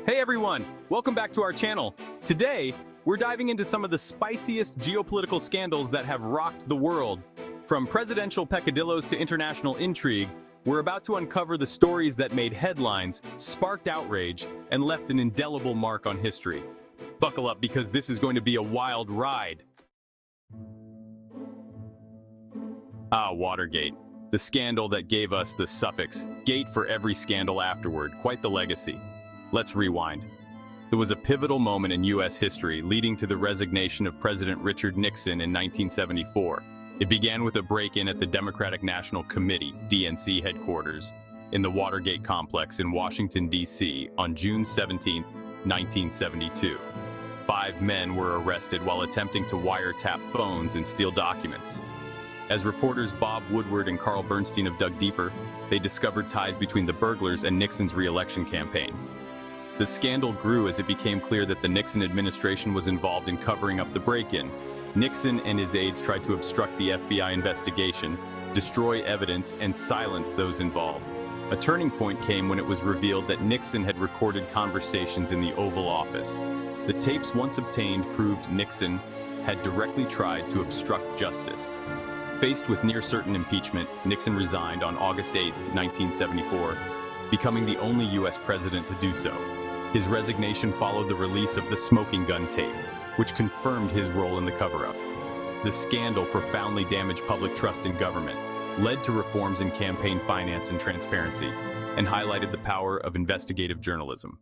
Hey everyone, welcome back to our channel. Today, we're diving into some of the spiciest geopolitical scandals that have rocked the world. From presidential peccadillos to international intrigue, we're about to uncover the stories that made headlines, sparked outrage, and left an indelible mark on history. Buckle up because this is going to be a wild ride. Watergate. The scandal that gave us the suffix "gate" for every scandal afterward, quite the legacy. Let's rewind. There was a pivotal moment in U.S. history leading to the resignation of President Richard Nixon in 1974. It began with a break-in at the Democratic National Committee, DNC headquarters, in the Watergate complex in Washington, D.C. on June 17, 1972. 5 men were arrested while attempting to wiretap phones and steal documents. As reporters Bob Woodward and Carl Bernstein have dug deeper, they discovered ties between the burglars and Nixon's re-election campaign. The scandal grew as it became clear that the Nixon administration was involved in covering up the break-in. Nixon and his aides tried to obstruct the FBI investigation, destroy evidence, and silence those involved. A turning point came when it was revealed that Nixon had recorded conversations in the Oval Office. The tapes once obtained proved Nixon had directly tried to obstruct justice. Faced with near-certain impeachment, Nixon resigned on August 8, 1974, becoming the only U.S. president to do so. His resignation followed the release of the smoking gun tape, which confirmed his role in the cover-up. The scandal profoundly damaged public trust in government, led to reforms in campaign finance and transparency, and highlighted the power of investigative journalism.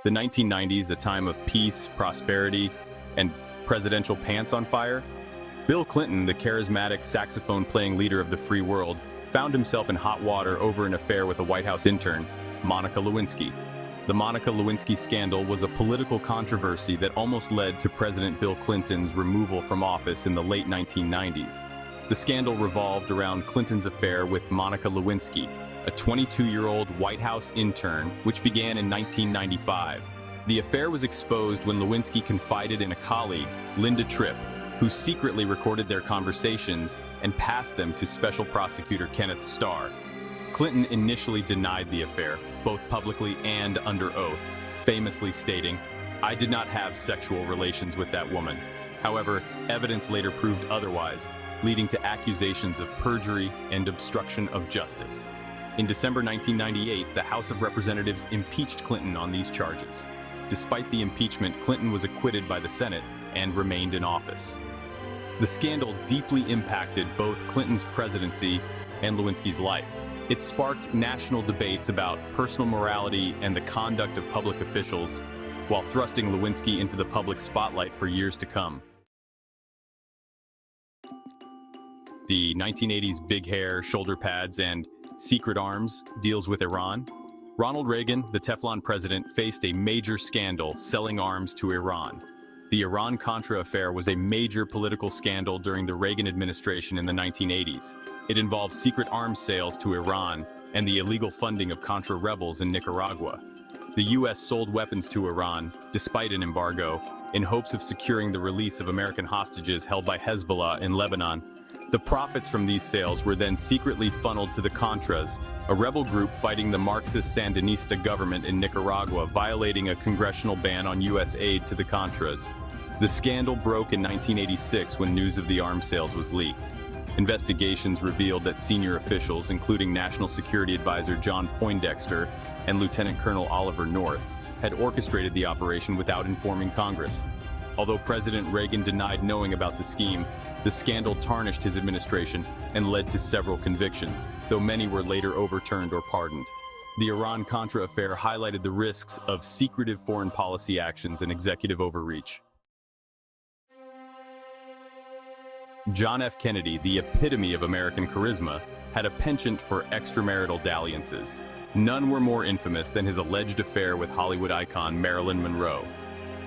The 1990s, a time of peace, prosperity, and presidential pants on fire. Bill Clinton, the charismatic saxophone-playing leader of the free world, found himself in hot water over an affair with a White House intern, Monica Lewinsky. The Monica Lewinsky scandal was a political controversy that almost led to President Bill Clinton's removal from office in the late 1990s. The scandal revolved around Clinton's affair with Monica Lewinsky, a 22-year-old White House intern, which began in 1995. The affair was exposed when Lewinsky confided in a colleague, Linda Tripp, who secretly recorded their conversations and passed them to Special Prosecutor Kenneth Starr. Clinton initially denied the affair, both publicly and under oath, famously stating, "I did not have sexual relations with that woman." However, evidence later proved otherwise, leading to accusations of perjury and obstruction of justice. In December 1998, the House of Representatives impeached Clinton on these charges. Despite the impeachment, Clinton was acquitted by the Senate and remained in office. The scandal deeply impacted both Clinton's presidency and Lewinsky's life. It sparked national debates about personal morality and the conduct of public officials, while thrusting Lewinsky into the public spotlight for years to come. The 1980s big hair, shoulder pads, and secret arms deals with Iran. Ronald Reagan, the Teflon president, faced a major scandal selling arms to Iran. The Iran-Contra affair was a major political scandal during the Reagan administration in the 1980s. It involved secret arms sales to Iran and the illegal funding of Contra rebels in Nicaragua. The U.S. sold weapons to Iran, despite an embargo, in hopes of securing the release of American hostages held by Hezbollah in Lebanon. The profits from these sales were then secretly funneled to the Contras, a rebel group fighting the Marxist Sandinista government in Nicaragua, violating a congressional ban on U.S. aid to the Contras. The scandal broke in 1986 when news of the arms sales was leaked. Investigations revealed that senior officials, including National Security Advisor John Poindexter and Lieutenant Colonel Oliver North, had orchestrated the operation without informing Congress. Although President Reagan denied knowing about the scheme, the scandal tarnished his administration and led to several convictions, though many were later overturned or pardoned. The Iran-Contra affair highlighted the risks of secretive foreign policy actions and executive overreach. John F. Kennedy, the epitome of American charisma, had a penchant for extramarital dalliances. None were more infamous than his alleged affair with Hollywood icon Marilyn Monroe.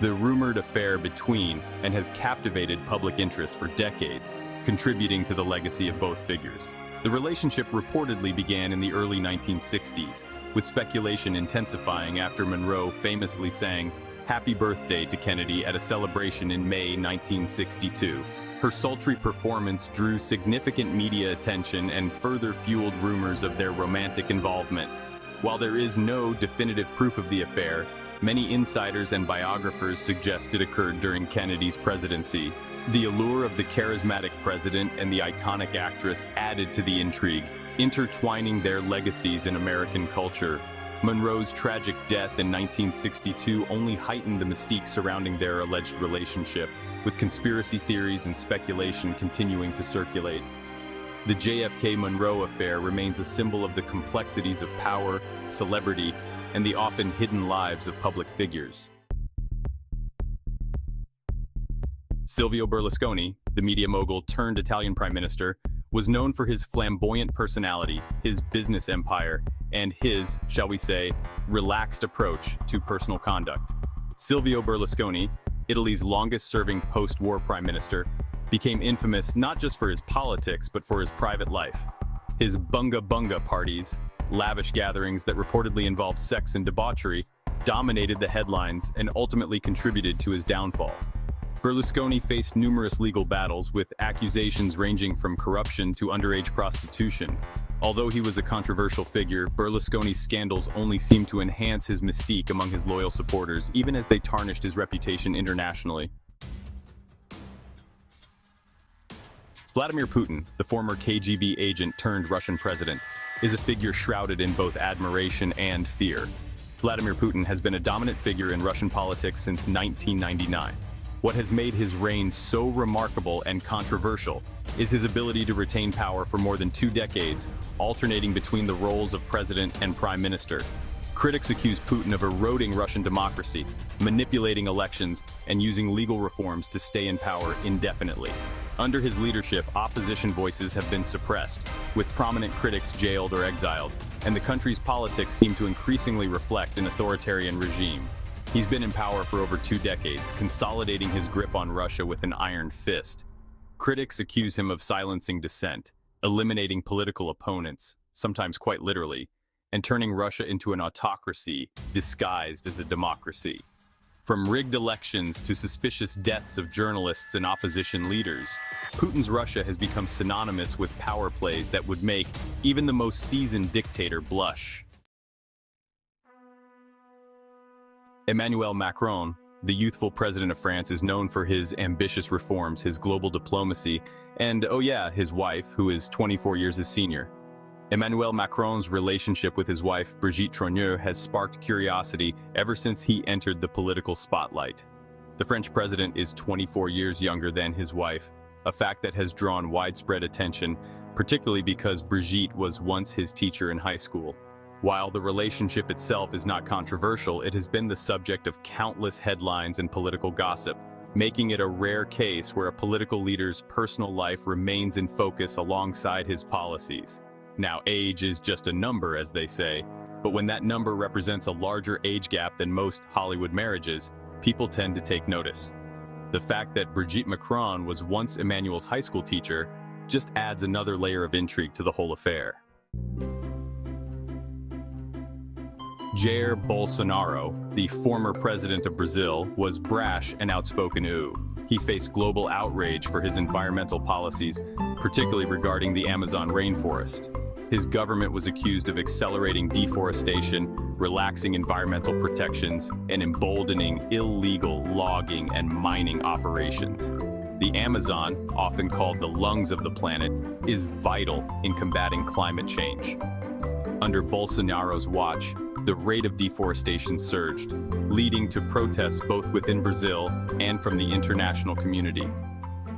The rumored affair between and has captivated public interest for decades, contributing to the legacy of both figures. The relationship reportedly began in the early 1960s, with speculation intensifying after Monroe famously sang "Happy Birthday" to Kennedy at a celebration in May 1962. Her sultry performance drew significant media attention and further fueled rumors of their romantic involvement. While there is no definitive proof of the affair, many insiders and biographers suggest it occurred during Kennedy's presidency. The allure of the charismatic president and the iconic actress added to the intrigue, intertwining their legacies in American culture. Monroe's tragic death in 1962 only heightened the mystique surrounding their alleged relationship, with conspiracy theories and speculation continuing to circulate. The JFK-Monroe affair remains a symbol of the complexities of power, celebrity, and the often hidden lives of public figures. Silvio Berlusconi, the media mogul turned Italian prime minister, was known for his flamboyant personality, his business empire, and his, shall we say, relaxed approach to personal conduct. Silvio Berlusconi, Italy's longest-serving post-war prime minister, became infamous not just for his politics but for his private life. His bunga bunga parties, lavish gatherings that reportedly involved sex and debauchery, dominated the headlines and ultimately contributed to his downfall. Berlusconi faced numerous legal battles, with accusations ranging from corruption to underage prostitution. Although he was a controversial figure, Berlusconi's scandals only seemed to enhance his mystique among his loyal supporters, even as they tarnished his reputation internationally. Vladimir Putin, the former KGB agent turned Russian president, is a figure shrouded in both admiration and fear. Vladimir Putin has been a dominant figure in Russian politics since 1999. What has made his reign so remarkable and controversial is his ability to retain power for more than 2 decades, alternating between the roles of president and prime minister. Critics accuse Putin of eroding Russian democracy, manipulating elections, and using legal reforms to stay in power indefinitely. Under his leadership, opposition voices have been suppressed, with prominent critics jailed or exiled, and the country's politics seem to increasingly reflect an authoritarian regime. He's been in power for over 2 decades, consolidating his grip on Russia with an iron fist. Critics accuse him of silencing dissent, eliminating political opponents, sometimes quite literally, and turning Russia into an autocracy disguised as a democracy. From rigged elections to suspicious deaths of journalists and opposition leaders, Putin's Russia has become synonymous with power plays that would make even the most seasoned dictator blush. Emmanuel Macron, the youthful president of France, is known for his ambitious reforms, his global diplomacy, and, oh yeah, his wife, who is 24 years his senior. Emmanuel Macron's relationship with his wife, Brigitte Trogneux, has sparked curiosity ever since he entered the political spotlight. The French president is 24 years younger than his wife, a fact that has drawn widespread attention, particularly because Brigitte was once his teacher in high school. While the relationship itself is not controversial, it has been the subject of countless headlines and political gossip, making it a rare case where a political leader's personal life remains in focus alongside his policies. Now, age is just a number, as they say, but when that number represents a larger age gap than most Hollywood marriages, people tend to take notice. The fact that Brigitte Macron was once Emmanuel's high school teacher just adds another layer of intrigue to the whole affair. Jair Bolsonaro, the former president of Brazil, was brash and outspoken. He faced global outrage for his environmental policies, particularly regarding the Amazon rainforest. His government was accused of accelerating deforestation, relaxing environmental protections, and emboldening illegal logging and mining operations. The Amazon, often called the lungs of the planet, is vital in combating climate change. Under Bolsonaro's watch, the rate of deforestation surged, leading to protests both within Brazil and from the international community.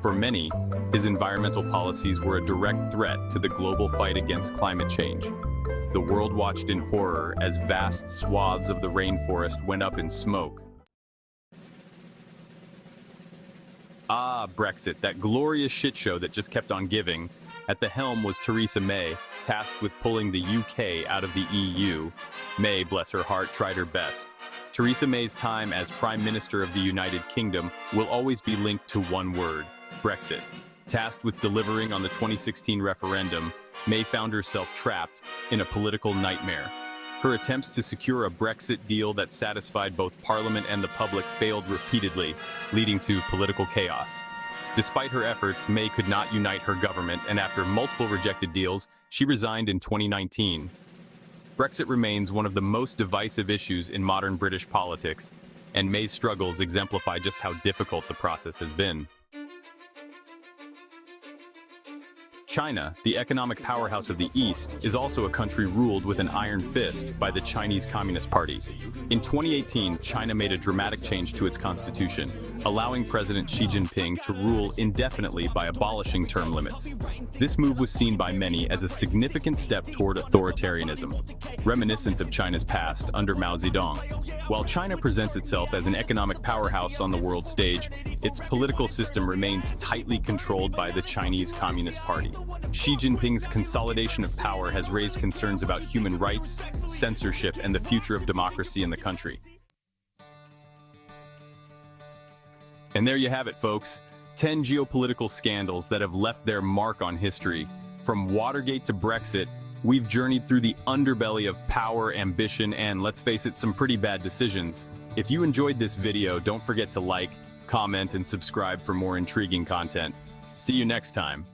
For many, his environmental policies were a direct threat to the global fight against climate change. The world watched in horror as vast swaths of the rainforest went up in smoke. Ah, Brexit, that glorious shit show that just kept on giving. At the helm was Theresa May, tasked with pulling the UK out of the EU. May, bless her heart, tried her best. Theresa May's time as Prime Minister of the United Kingdom will always be linked to one word: Brexit. Tasked with delivering on the 2016 referendum, May found herself trapped in a political nightmare. Her attempts to secure a Brexit deal that satisfied both Parliament and the public failed repeatedly, leading to political chaos. Despite her efforts, May could not unite her government, and after multiple rejected deals, she resigned in 2019. Brexit remains one of the most divisive issues in modern British politics, and May's struggles exemplify just how difficult the process has been. China, the economic powerhouse of the East, is also a country ruled with an iron fist by the Chinese Communist Party. In 2018, China made a dramatic change to its constitution, allowing President Xi Jinping to rule indefinitely by abolishing term limits. This move was seen by many as a significant step toward authoritarianism, reminiscent of China's past under Mao Zedong. While China presents itself as an economic powerhouse on the world stage, its political system remains tightly controlled by the Chinese Communist Party. Xi Jinping's consolidation of power has raised concerns about human rights, censorship, and the future of democracy in the country. And there you have it, folks. 10 geopolitical scandals that have left their mark on history. From Watergate to Brexit, we've journeyed through the underbelly of power, ambition, and, let's face it, some pretty bad decisions. If you enjoyed this video, don't forget to like, comment, and subscribe for more intriguing content. See you next time.